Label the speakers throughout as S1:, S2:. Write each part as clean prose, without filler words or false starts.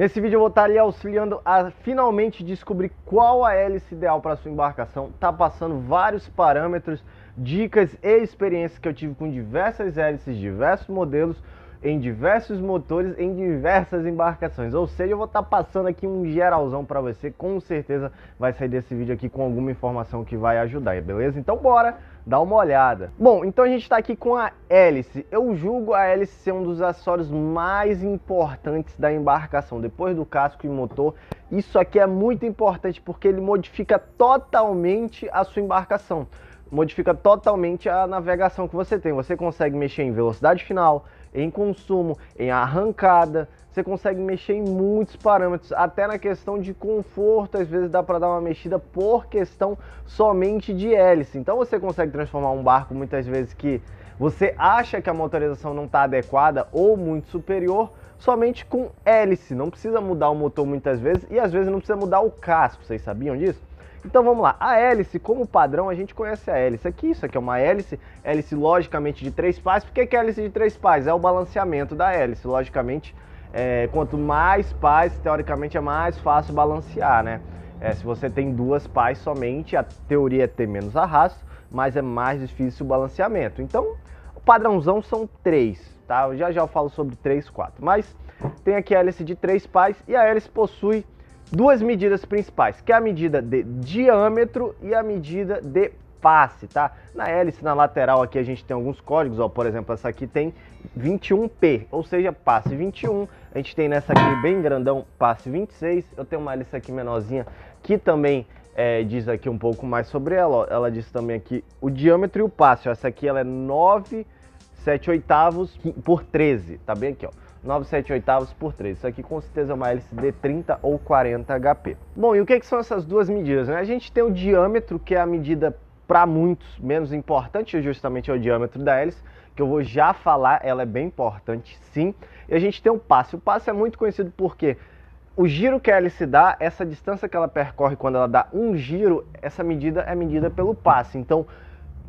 S1: Nesse vídeo eu vou estar lhe auxiliando a finalmente descobrir qual a hélice ideal para sua embarcação. Tá passando vários parâmetros, dicas e experiências que eu tive com diversas hélices, diversos modelos, em diversos motores, em diversas embarcações. Ou seja, eu vou estar passando aqui um geralzão para você. Com certeza vai sair desse vídeo aqui com alguma informação que vai ajudar, beleza? Então bora dar uma olhada. Bom, então a gente está aqui com a hélice. Eu julgo a hélice ser um dos acessórios mais importantes da embarcação. Depois do casco e motor, isso aqui é muito importante porque ele modifica totalmente a sua embarcação. Modifica totalmente a navegação que você tem. Você consegue mexer em velocidade final, em consumo, em arrancada, você consegue mexer em muitos parâmetros, até na questão de conforto, às vezes dá para dar uma mexida por questão somente de hélice. Então você consegue transformar um barco muitas vezes que você acha que a motorização não está adequada ou muito superior, somente com hélice. Não precisa mudar o motor muitas vezes e às vezes não precisa mudar o casco, vocês sabiam disso? Então vamos lá, a hélice como padrão a gente conhece a hélice aqui, isso aqui é uma hélice logicamente de 3 pás. Por que é hélice de 3 pás? É o balanceamento da hélice, logicamente quanto mais pás, teoricamente é mais fácil balancear, né? Se você tem 2 pás somente, a teoria é ter menos arrasto, mas é mais difícil o balanceamento. Então o padrãozão são 3, tá? Já eu falo sobre 3, 4, mas tem aqui a hélice de 3 pás e a hélice possui duas medidas principais, que é a medida de diâmetro e a medida de passe, tá? Na hélice, na lateral aqui a gente tem alguns códigos, ó, por exemplo, essa aqui tem 21P, ou seja, passe 21. A gente tem nessa aqui bem grandão, passe 26. Eu tenho uma hélice aqui menorzinha que também diz aqui um pouco mais sobre ela, ó. Ela diz também aqui o diâmetro e o passe, ó. Essa aqui ela é 9/7/8 por 13, tá bem aqui, ó. 9/7/8 por 13. Isso aqui com certeza é uma hélice de 30 ou 40 HP. Bom, e o que são essas duas medidas, né? A gente tem o diâmetro, que é a medida para muitos menos importante, justamente é o diâmetro da hélice, que eu vou já falar, ela é bem importante sim. E a gente tem o passe. O passe é muito conhecido porque o giro que a hélice dá, essa distância que ela percorre quando ela dá um giro, essa medida é medida pelo passe. Então,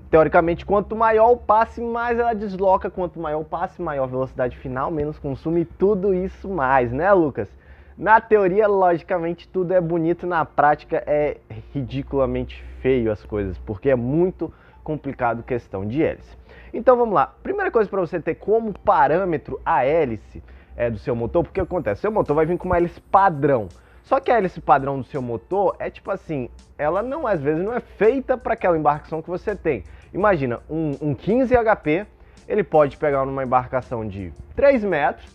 S1: teoricamente, quanto maior o passe, mais ela desloca. Quanto maior o passe, maior velocidade final, menos consumo e tudo isso mais, né, Lucas? Na teoria, logicamente, tudo é bonito, na prática é ridiculamente feio as coisas, porque é muito complicado questão de hélice. Então vamos lá, primeira coisa para você ter como parâmetro a hélice do seu motor, porque acontece, seu motor vai vir com uma hélice padrão. Só que a hélice padrão do seu motor é tipo assim, ela não, às vezes não é feita para aquela embarcação que você tem. Imagina, um 15 HP, ele pode pegar numa embarcação de 3 metros,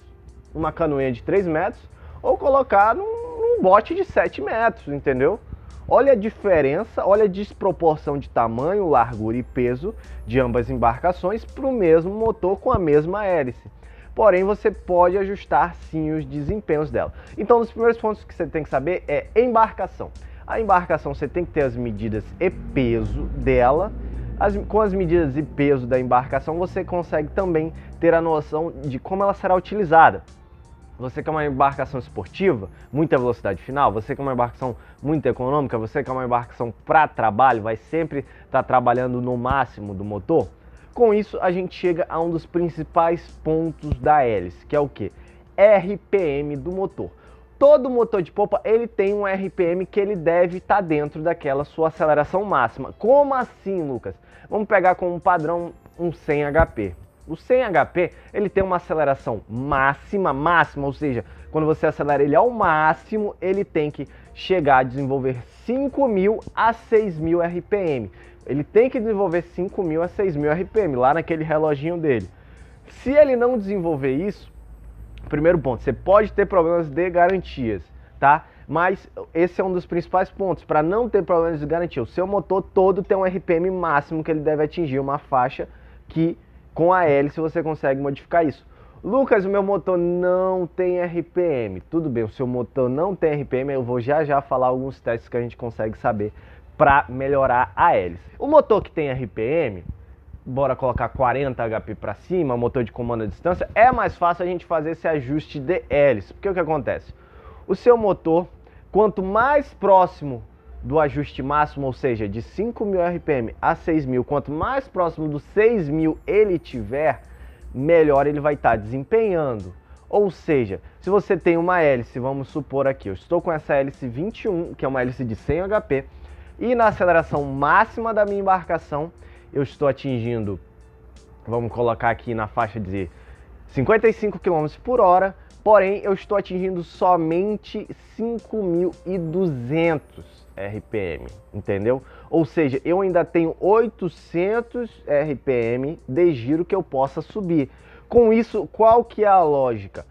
S1: uma canoinha de 3 metros, ou colocar num bote de 7 metros, entendeu? Olha a diferença, olha a desproporção de tamanho, largura e peso de ambas embarcações para o mesmo motor com a mesma hélice. Porém, você pode ajustar sim os desempenhos dela. Então, um dos primeiros pontos que você tem que saber é embarcação. A embarcação você tem que ter as medidas e peso dela. Com as medidas e peso da embarcação, você consegue também ter a noção de como ela será utilizada. Você quer uma embarcação esportiva, muita velocidade final, você quer uma embarcação muito econômica, você quer uma embarcação para trabalho, vai sempre estar trabalhando no máximo do motor. Com isso, a gente chega a um dos principais pontos da hélice, que é o quê? RPM do motor. Todo motor de popa, ele tem um RPM que ele deve estar dentro daquela sua aceleração máxima. Como assim, Lucas? Vamos pegar como padrão um 100 HP. O 100 HP, ele tem uma aceleração máxima, ou seja, quando você acelera ele ao máximo, ele tem que chegar a desenvolver 5.000 a 6.000 RPM. Ele tem que desenvolver 5.000 a 6.000 RPM, lá naquele reloginho dele. Se ele não desenvolver isso, primeiro ponto, você pode ter problemas de garantias, tá? Mas esse é um dos principais pontos, para não ter problemas de garantia. O seu motor todo tem um RPM máximo que ele deve atingir, uma faixa que com a hélice você consegue modificar isso. Lucas, o meu motor não tem RPM. Tudo bem, o seu motor não tem RPM, eu vou já falar alguns testes que a gente consegue saber para melhorar a hélice. O motor que tem RPM, bora colocar 40 HP para cima, motor de comando à distância, é mais fácil a gente fazer esse ajuste de hélice. Porque o que acontece? O seu motor, quanto mais próximo do ajuste máximo, ou seja, de 5.000 RPM a 6.000, quanto mais próximo dos 6.000 ele tiver, melhor ele vai estar desempenhando. Ou seja, se você tem uma hélice, vamos supor aqui, eu estou com essa hélice 21, que é uma hélice de 100 HP, e na aceleração máxima da minha embarcação, eu estou atingindo, vamos colocar aqui na faixa de 55 km por hora, porém eu estou atingindo somente 5.200 RPM, entendeu? Ou seja, eu ainda tenho 800 RPM de giro que eu possa subir. Com isso, qual que é a lógica?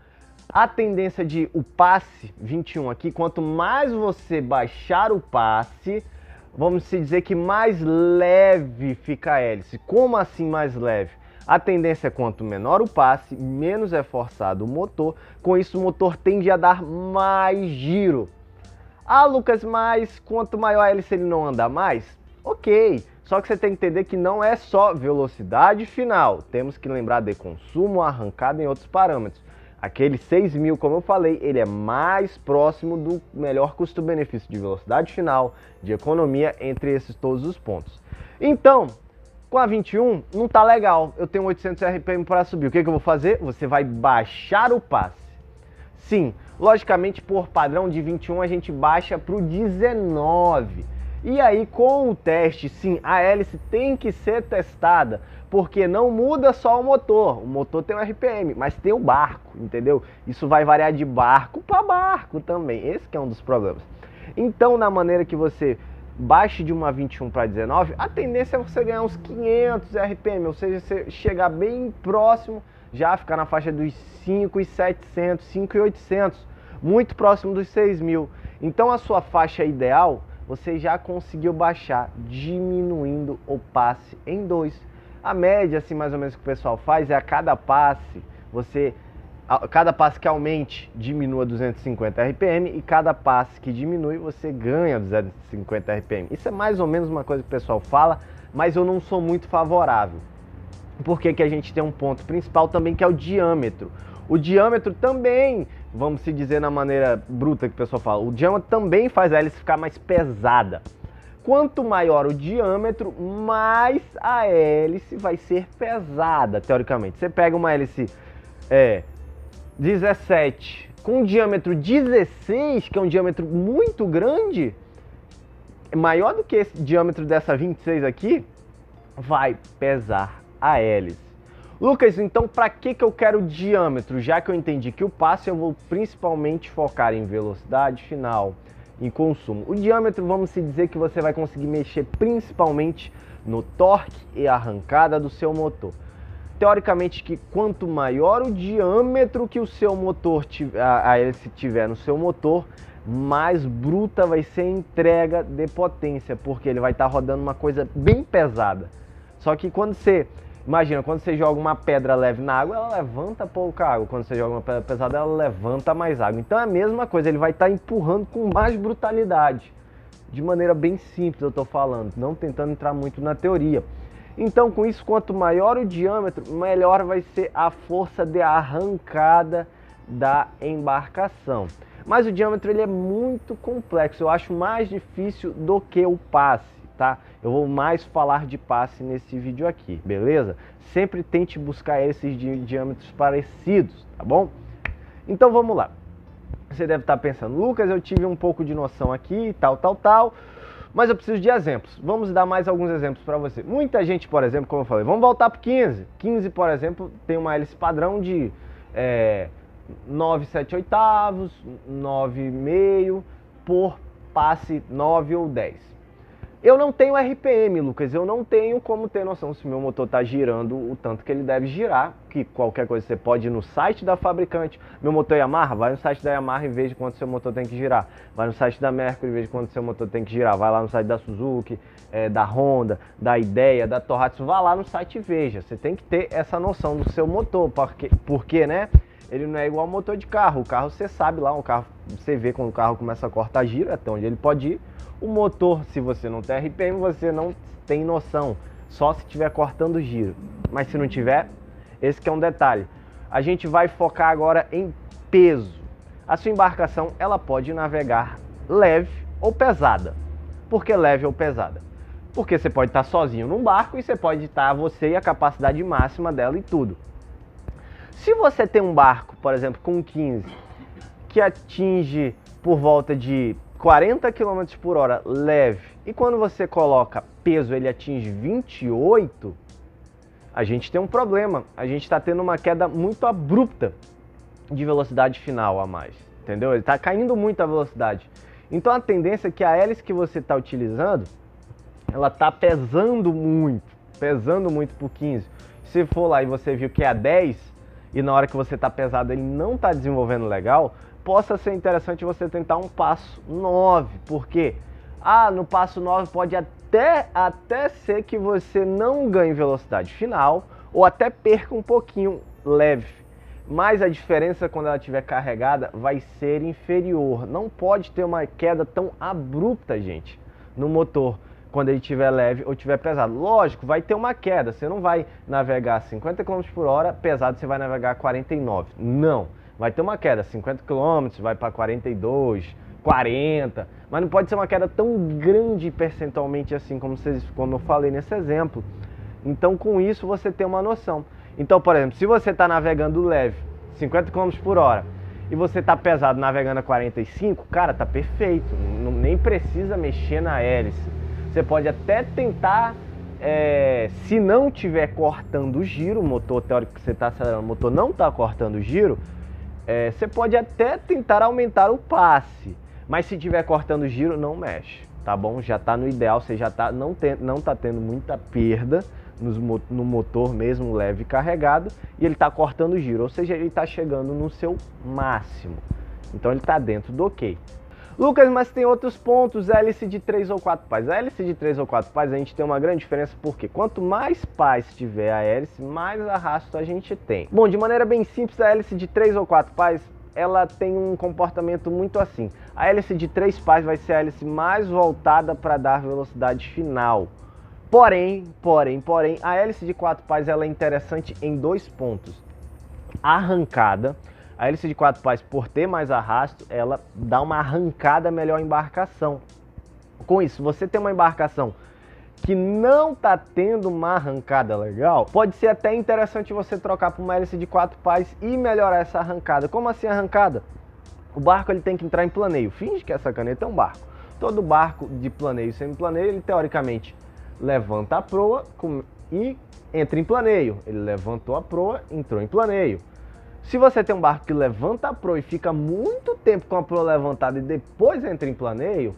S1: A tendência de o passe 21 aqui, quanto mais você baixar o passe, vamos se dizer que mais leve fica a hélice. Como assim mais leve? A tendência é quanto menor o passe, menos é forçado o motor. Com isso, o motor tende a dar mais giro. Ah, Lucas, mas quanto maior a hélice ele não anda mais? Ok, só que você tem que entender que não é só velocidade final. Temos que lembrar de consumo, arrancada e outros parâmetros. Aquele 6.000, como eu falei, ele é mais próximo do melhor custo-benefício de velocidade final, de economia, entre esses todos os pontos. Então, com a 21, não tá legal. Eu tenho 800 RPM para subir. O que eu vou fazer? Você vai baixar o passe. Sim, logicamente, por padrão de 21, a gente baixa para o 19. E aí, com o teste, sim, a hélice tem que ser testada, porque não muda só o motor tem um RPM, mas tem o barco, entendeu? Isso vai variar de barco para barco também, esse que é um dos problemas. Então, na maneira que você baixe de uma 21 para 19, a tendência é você ganhar uns 500 RPM, ou seja, você chegar bem próximo, já ficar na faixa dos 5.700, 5.800, muito próximo dos 6.000. Então, a sua faixa ideal, você já conseguiu baixar, diminuindo o passe em 2. A média, assim, mais ou menos que o pessoal faz é a cada passe que aumente, diminua 250 RPM, e cada passe que diminui, você ganha 250 RPM. Isso é mais ou menos uma coisa que o pessoal fala, mas eu não sou muito favorável. Porque que a gente tem um ponto principal também, que é o diâmetro. O diâmetro também, vamos se dizer na maneira bruta que o pessoal fala, o diâmetro também faz a hélice ficar mais pesada. Quanto maior o diâmetro, mais a hélice vai ser pesada, teoricamente. Você pega uma hélice 17 com um diâmetro 16, que é um diâmetro muito grande, maior do que esse diâmetro dessa 26 aqui, vai pesar a hélice. Lucas, então para que eu quero diâmetro? Já que eu entendi que o passe eu vou principalmente focar em velocidade final, em consumo. O diâmetro, vamos se dizer que você vai conseguir mexer principalmente no torque e arrancada do seu motor. Teoricamente, que quanto maior o diâmetro que o seu motor a hélice tiver no seu motor, mais bruta vai ser a entrega de potência, porque ele vai estar rodando uma coisa bem pesada. Só que quando você imagina, quando você joga uma pedra leve na água, ela levanta pouca água. Quando você joga uma pedra pesada, ela levanta mais água. Então é a mesma coisa, ele vai estar empurrando com mais brutalidade. De maneira bem simples eu estou falando, não tentando entrar muito na teoria. Então com isso, quanto maior o diâmetro, melhor vai ser a força de arrancada da embarcação. Mas o diâmetro ele é muito complexo, eu acho mais difícil do que o passe. Tá? Eu vou mais falar de passe nesse vídeo aqui, beleza? Sempre tente buscar esses diâmetros parecidos, tá bom? Então vamos lá. Você deve estar pensando, Lucas, eu tive um pouco de noção aqui, tal, mas eu preciso de exemplos. Vamos dar mais alguns exemplos para você. Muita gente, por exemplo, como eu falei, vamos voltar para 15. 15, por exemplo, tem uma hélice padrão de 9 7/8, 9,5 por passe 9 ou 10. Eu não tenho RPM, Lucas, eu não tenho como ter noção se meu motor está girando o tanto que ele deve girar, que qualquer coisa você pode ir no site da fabricante. Meu motor é Yamaha? Vai no site da Yamaha e veja quanto seu motor tem que girar. Vai no site da Mercury e veja quanto seu motor tem que girar. Vai lá no site da Suzuki, da Honda, da Ideia, da Tohatsu, vá lá no site e veja. Você tem que ter essa noção do seu motor, porque né, ele não é igual ao motor de carro. O carro você sabe lá, o carro, você vê quando o carro começa a cortar giro, até onde ele pode ir. O motor, se você não tem RPM, você não tem noção, só se estiver cortando giro. Mas se não tiver, esse que é um detalhe. A gente vai focar agora em peso. A sua embarcação, ela pode navegar leve ou pesada. Por que leve ou pesada? Porque você pode estar sozinho num barco e você pode estar você e a capacidade máxima dela e tudo. Se você tem um barco, por exemplo, com 15, que atinge por volta de 40 km por hora leve, e quando você coloca peso ele atinge 28, a gente tem um problema. A gente está tendo uma queda muito abrupta de velocidade final a mais, entendeu? Ele está caindo muito a velocidade. Então a tendência é que a hélice que você está utilizando, ela está pesando muito por 15. Se for lá e você viu que é a 10, e na hora que você está pesado ele não está desenvolvendo legal, possa ser interessante você tentar um passo 9, porque no passo 9 pode até ser que você não ganhe velocidade final, ou até perca um pouquinho leve, mas a diferença quando ela estiver carregada vai ser inferior. Não pode ter uma queda tão abrupta, gente, no motor quando ele estiver leve ou estiver pesado. Lógico, vai ter uma queda, você não vai navegar 50 km por hora, pesado você vai navegar 49. Não, vai ter uma queda, 50 km, vai para 42, 40, mas não pode ser uma queda tão grande percentualmente assim como eu falei nesse exemplo. Então com isso você tem uma noção. Então, por exemplo, se você está navegando leve, 50 km por hora, e você está pesado navegando a 45, cara, tá perfeito, nem precisa mexer na hélice. Você pode até tentar, se não estiver cortando o giro, o motor teórico que você está acelerando, o motor não está cortando o giro, você pode até tentar aumentar o passe, mas se estiver cortando o giro, não mexe, tá bom? Já está no ideal, você já não está tendo muita perda no motor mesmo leve carregado, e ele está cortando o giro, ou seja, ele está chegando no seu máximo, então ele está dentro do ok. Lucas, mas tem outros pontos, hélice de 3 ou 4 pás. A hélice de 3 ou 4 pás a gente tem uma grande diferença, porque quanto mais pás tiver a hélice, mais arrasto a gente tem. Bom, de maneira bem simples, a hélice de 3 ou 4 pás, ela tem um comportamento muito assim. A hélice de 3 pás vai ser a hélice mais voltada para dar velocidade final. Porém, a hélice de 4 pás ela é interessante em 2 pontos. A arrancada. A hélice de 4 pás, por ter mais arrasto, ela dá uma arrancada melhor à embarcação. Com isso, você tem uma embarcação que não está tendo uma arrancada legal, pode ser até interessante você trocar para uma hélice de 4 pás e melhorar essa arrancada. Como assim arrancada? O barco ele tem que entrar em planeio. Finge que essa caneta é um barco. Todo barco de planeio e semiplaneio, ele teoricamente levanta a proa e entra em planeio. Ele levantou a proa, entrou em planeio. Se você tem um barco que levanta a proa e fica muito tempo com a proa levantada e depois entra em planeio,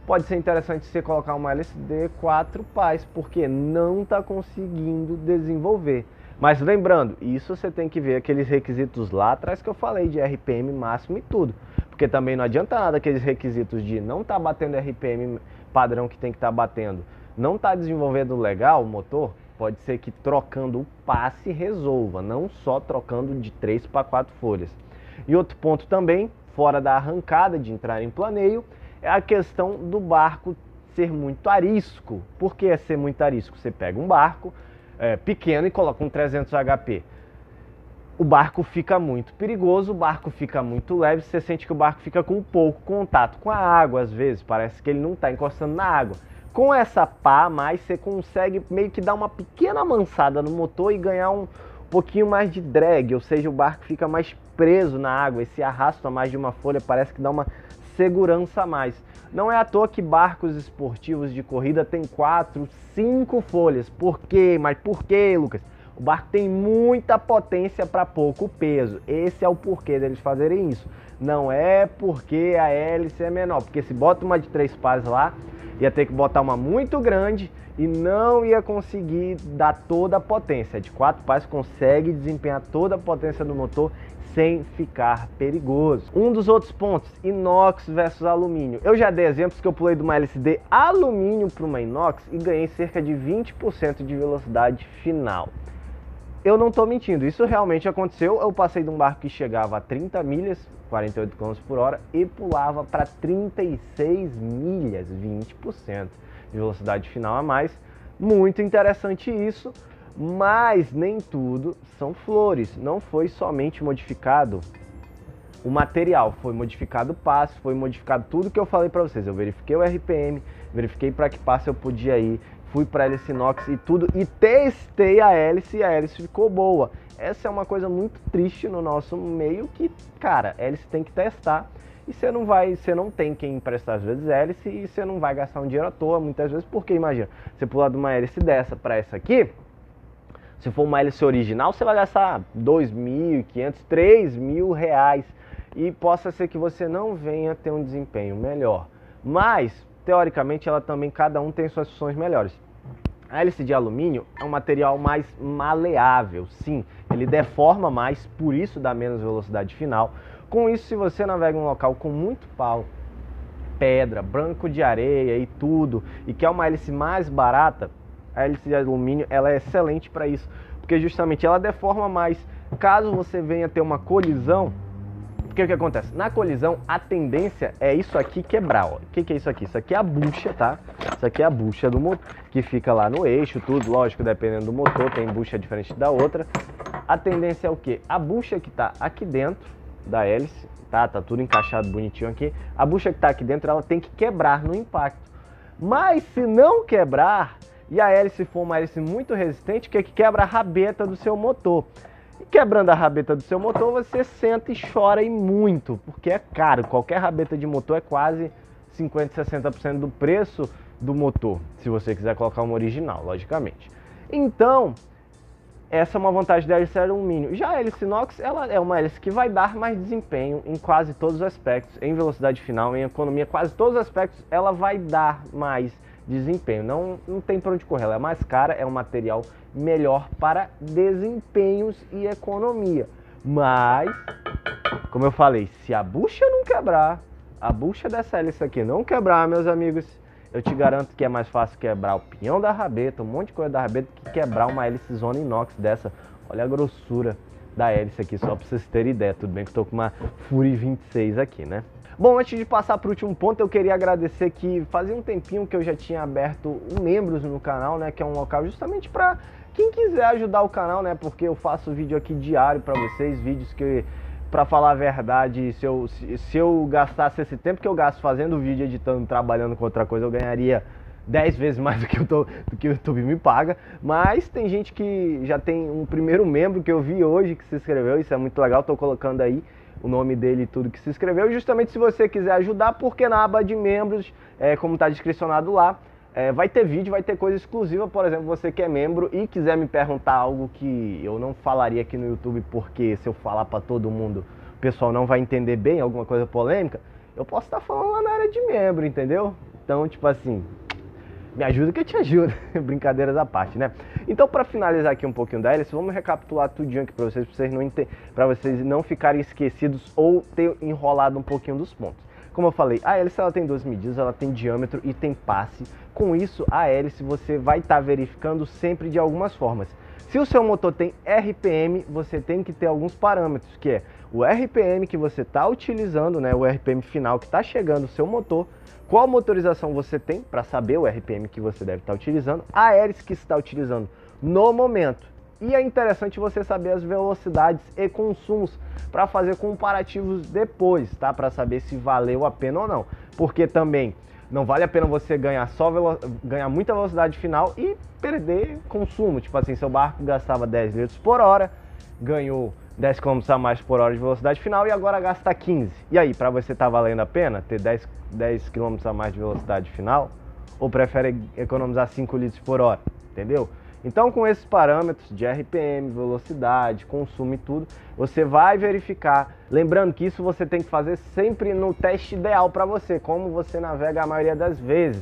S1: pode ser interessante você colocar uma hélice de 4 pás, porque não está conseguindo desenvolver. Mas lembrando, isso você tem que ver aqueles requisitos lá atrás que eu falei, de RPM máximo e tudo. Porque também não adianta nada aqueles requisitos de não estar batendo RPM padrão que tem que estar batendo, não está desenvolvendo legal o motor. Pode ser que trocando o passe resolva, não só trocando de 3 para 4 folhas. E outro ponto também, fora da arrancada de entrar em planeio, é a questão do barco ser muito arisco. Por que ser muito arisco? Você pega um barco pequeno e coloca um 300 HP. O barco fica muito perigoso, o barco fica muito leve, você sente que o barco fica com pouco contato com a água, às vezes, parece que ele não está encostando na água. Com essa pá a mais, você consegue meio que dar uma pequena amansada no motor e ganhar um pouquinho mais de drag, ou seja, o barco fica mais preso na água, esse arrasto a mais de uma folha parece que dá uma segurança a mais. Não é à toa que barcos esportivos de corrida tem 4, 5 folhas. Por quê? Mas por quê, Lucas? O barco tem muita potência para pouco peso. Esse é o porquê deles fazerem isso. Não é porque a hélice é menor, porque se bota uma de 3 pás lá, ia ter que botar uma muito grande e não ia conseguir dar toda a potência. De 4 pás consegue desempenhar toda a potência do motor sem ficar perigoso. Um dos outros pontos, inox versus alumínio. Eu já dei exemplos que eu pulei de uma hélice de alumínio para uma inox e ganhei cerca de 20% de velocidade final. Eu não estou mentindo, isso realmente aconteceu. Eu passei de um barco que chegava a 30 milhas, 48 km por hora, e pulava para 36 milhas, 20% de velocidade final a mais. Muito interessante isso, mas nem tudo são flores. Não foi somente modificado o material, foi modificado o passo, foi modificado tudo que eu falei para vocês. Eu verifiquei o RPM, verifiquei para que passo eu podia ir, fui para hélice inox e tudo, e testei a hélice ficou boa. Essa é uma coisa muito triste no nosso meio, que, cara, hélice tem que testar. E você não tem quem emprestar às vezes hélice, e você não vai gastar um dinheiro à toa muitas vezes, porque imagina, você pular de uma hélice dessa para essa aqui, se for uma hélice original, você vai gastar 2.500, 3.000 reais, e possa ser que você não venha ter um desempenho melhor. Mas, teoricamente, ela também, cada um tem suas funções melhores. A hélice de alumínio é um material mais maleável, sim, ele deforma mais, por isso dá menos velocidade final. Com isso, se você navega em um local com muito pau, pedra, branco de areia e tudo, e quer uma hélice mais barata, a hélice de alumínio ela é excelente para isso, porque justamente ela deforma mais. Caso você venha ter uma colisão, o que acontece? Na colisão, a tendência é isso aqui quebrar. Ó. O que é isso aqui? Isso aqui é a bucha, tá? Isso aqui é a bucha do motor, que fica lá no eixo, tudo, lógico, dependendo do motor, tem bucha diferente da outra. A tendência é o quê? A bucha que tá aqui dentro da hélice, tá tudo encaixado bonitinho aqui, a bucha que tá aqui dentro, ela tem que quebrar no impacto. Mas se não quebrar, e a hélice for uma hélice muito resistente, o que quebra? A rabeta do seu motor. E quebrando a rabeta do seu motor, você senta e chora e muito, porque é caro. Qualquer rabeta de motor é quase 50%, 60% do preço do motor, se você quiser colocar uma original, logicamente. Então, essa é uma vantagem da hélice alumínio. Já a hélice inox, ela é uma hélice que vai dar mais desempenho em quase todos os aspectos, em velocidade final, em economia, quase todos os aspectos, ela vai dar mais desempenho. Não tem para onde correr, ela é mais cara, é um material melhor para desempenhos e economia. Mas, como eu falei, se a bucha não quebrar, a bucha dessa hélice aqui não quebrar, meus amigos, eu te garanto que é mais fácil quebrar o pinhão da rabeta, um monte de coisa da rabeta, que quebrar uma hélice zona inox dessa. Olha a grossura da hélice aqui, só para vocês terem ideia. Tudo bem que estou com uma Fury 26 aqui, né? Bom, antes de passar para o último ponto, eu queria agradecer que fazia um tempinho que eu já tinha aberto um membros no canal, né? Que é um local justamente para quem quiser ajudar o canal, né? Porque eu faço vídeo aqui diário para vocês, vídeos que, para falar a verdade, se eu gastasse esse tempo que eu gasto fazendo vídeo, editando, trabalhando com outra coisa, eu ganharia 10 vezes mais do que o YouTube me paga. Mas tem gente que já tem um primeiro membro que eu vi hoje que se inscreveu, isso é muito legal, tô colocando aí o nome dele e tudo que se inscreveu, justamente se você quiser ajudar, porque na aba de membros, como está descricionado lá, vai ter vídeo, vai ter coisa exclusiva. Por exemplo, você que é membro e quiser me perguntar algo que eu não falaria aqui no YouTube, porque se eu falar para todo mundo, o pessoal não vai entender bem, alguma coisa polêmica, eu posso estar falando lá na área de membro, entendeu? Então, tipo assim, me ajuda que eu te ajudo, brincadeiras à parte, né? Então, para finalizar aqui um pouquinho da hélice, vamos recapitular tudinho aqui para vocês não ficarem esquecidos ou ter enrolado um pouquinho dos pontos. Como eu falei, a hélice ela tem duas medidas, ela tem diâmetro e tem passe. Com isso, a hélice você vai estar verificando sempre de algumas formas. Se o seu motor tem RPM, você tem que ter alguns parâmetros, que é o RPM que você está utilizando, né, o RPM final que está chegando no seu motor, qual motorização você tem para saber o RPM que você deve estar utilizando, a hélice que você está utilizando no momento. E é interessante você saber as velocidades e consumos para fazer comparativos depois, tá? Para saber se valeu a pena ou não. Porque também não vale a pena você ganhar muita velocidade final e perder consumo. Tipo assim, seu barco gastava 10 litros por hora, ganhou 10 km a mais por hora de velocidade final e agora gasta 15. E aí, para você tá valendo a pena ter 10 km a mais de velocidade final? Ou prefere economizar 5 litros por hora? Entendeu? Então, com esses parâmetros de RPM, velocidade, consumo e tudo, você vai verificar. Lembrando que isso você tem que fazer sempre no teste ideal para você, como você navega a maioria das vezes.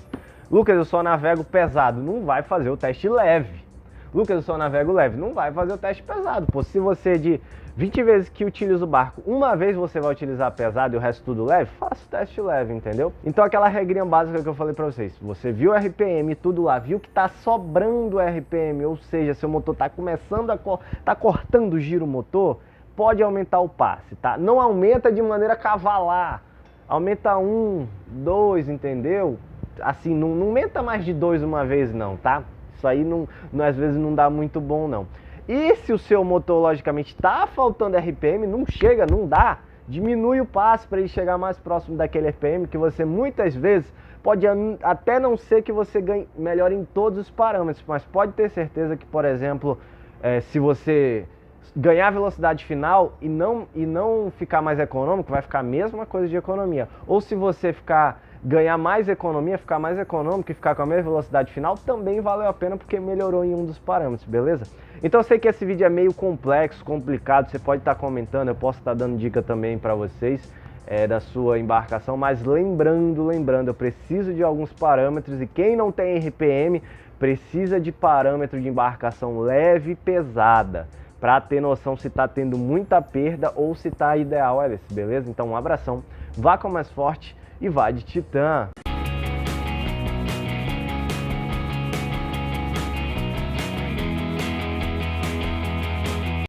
S1: Lucas, eu só navego pesado. Não vai fazer o teste leve. Lucas, eu só navego leve. Não vai fazer o teste pesado. Pô, se você de 20 vezes que utiliza o barco, uma vez você vai utilizar pesado e o resto tudo leve, faça o teste leve, entendeu? Então aquela regrinha básica que eu falei pra vocês, você viu o RPM tudo lá, viu que tá sobrando RPM, ou seja, seu motor tá começando tá cortando o giro motor, pode aumentar o passe, tá? Não aumenta de maneira cavalar, aumenta 1, 2, entendeu? Assim, não aumenta mais de 2 uma vez não, tá? Isso aí às vezes não dá muito bom não. E se o seu motor, logicamente, está faltando RPM, não chega, não dá, diminui o passe para ele chegar mais próximo daquele RPM, que você muitas vezes pode até não ser que você ganhe melhor em todos os parâmetros, mas pode ter certeza que, por exemplo, se você ganhar velocidade final e não ficar mais econômico, vai ficar a mesma coisa de economia. Ou se você ganhar mais economia, ficar mais econômico e ficar com a mesma velocidade final, também valeu a pena porque melhorou em um dos parâmetros, beleza? Então eu sei que esse vídeo é meio complexo, complicado, você pode estar comentando, eu posso estar dando dica também para vocês da sua embarcação, mas lembrando, eu preciso de alguns parâmetros e quem não tem RPM precisa de parâmetro de embarcação leve e pesada, para ter noção se está tendo muita perda ou se está ideal, beleza? Então um abração, vá com mais forte e vá de Titã!